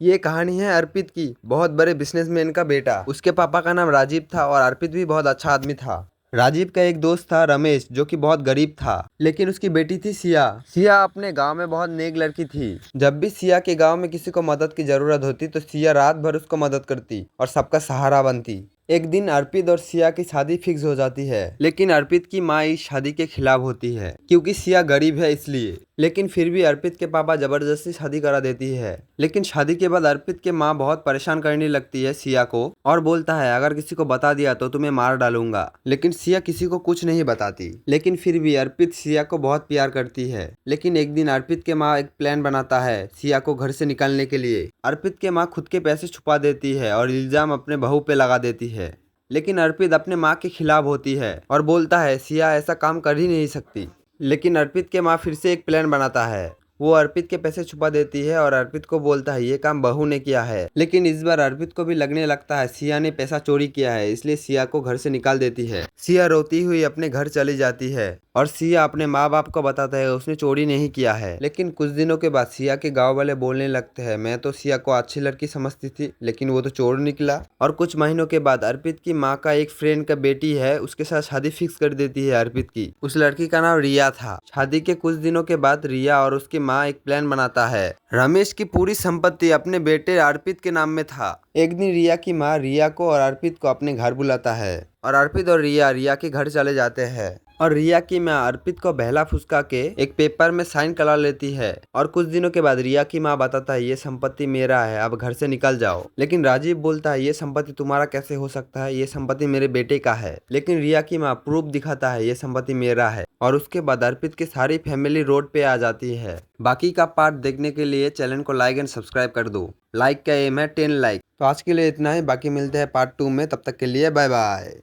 ये कहानी है अर्पित की, बहुत बड़े बिजनेसमैन का बेटा। उसके पापा का नाम राजीव था और अर्पित भी बहुत अच्छा आदमी था। राजीव का एक दोस्त था रमेश, जो कि बहुत गरीब था, लेकिन उसकी बेटी थी सिया। सिया अपने गांव में बहुत नेक लड़की थी। जब भी सिया के गांव में किसी को मदद की जरूरत होती तो सिया रात भर उसको मदद करती और सबका सहारा बनती। एक दिन अर्पित और सिया की शादी फिक्स हो जाती है, लेकिन अर्पित की माँ इस शादी के खिलाफ होती है क्योंकि सिया गरीब है इसलिए। लेकिन फिर भी अर्पित के पापा जबरदस्ती शादी करा देती है। लेकिन शादी के बाद अर्पित के माँ बहुत परेशान करने लगती है सिया को और बोलता है अगर किसी को बता दिया तो तुम्हें मार डालूंगा। लेकिन सिया किसी को कुछ नहीं बताती। लेकिन फिर भी अर्पित सिया को बहुत प्यार करती है। लेकिन एक दिन अर्पित के माँ एक प्लान बनाता है सिया को घर से निकालने के लिए। अर्पित के माँ खुद के पैसे छुपा देती है और इल्जाम अपने बहू पे लगा देती है। लेकिन अर्पित अपने माँ के खिलाफ होती है और बोलता है सिया ऐसा काम कर ही नहीं सकती। लेकिन अर्पित के माँ फिर से एक प्लान बनाता है। वो अर्पित के पैसे छुपा देती है और अर्पित को बोलता है ये काम बहू ने किया है। लेकिन इस बार अर्पित को भी लगने लगता है सिया ने पैसा चोरी किया है, इसलिए सिया को घर से निकाल देती है। सिया रोती हुई अपने घर चली जाती है और सिया अपने माँ बाप को बताता है उसने चोरी नहीं किया है। लेकिन कुछ दिनों के बाद सिया के गाँव वाले बोलने लगते हैं मैं तो सिया को अच्छी लड़की समझती थी, लेकिन वो तो चोर निकला। और कुछ महीनों के बाद अर्पित की माँ का एक फ्रेंड का बेटी है, उसके साथ शादी फिक्स कर देती है अर्पित की। उस लड़की का नाम रिया था। शादी के कुछ दिनों के बाद रिया और उसकी माँ एक प्लान बनाता है। रमेश की पूरी संपत्ति अपने बेटे अर्पित के नाम में था। एक दिन रिया की माँ रिया को और अर्पित को अपने घर बुलाता है और अर्पित और रिया रिया के घर चले जाते हैं। और रिया की माँ अर्पित को बहला फुसका के एक पेपर में साइन करा लेती है। और कुछ दिनों के बाद रिया की माँ बताता है ये संपत्ति मेरा है, अब घर से निकल जाओ। लेकिन राजीव बोलता है ये संपत्ति तुम्हारा कैसे हो सकता है, ये संपत्ति मेरे बेटे का है। लेकिन रिया की माँ प्रूफ दिखाता है ये संपत्ति मेरा है। और उसके बाद अर्पित की सारी फैमिली रोड पे आ जाती है। बाकी का पार्ट देखने के लिए चैनल को लाइक एंड सब्सक्राइब कर दो। लाइक का एम है 10 लाइक। तो आज के लिए इतना ही, बाकी मिलते हैं पार्ट 2 में। तब तक के लिए बाय बाय।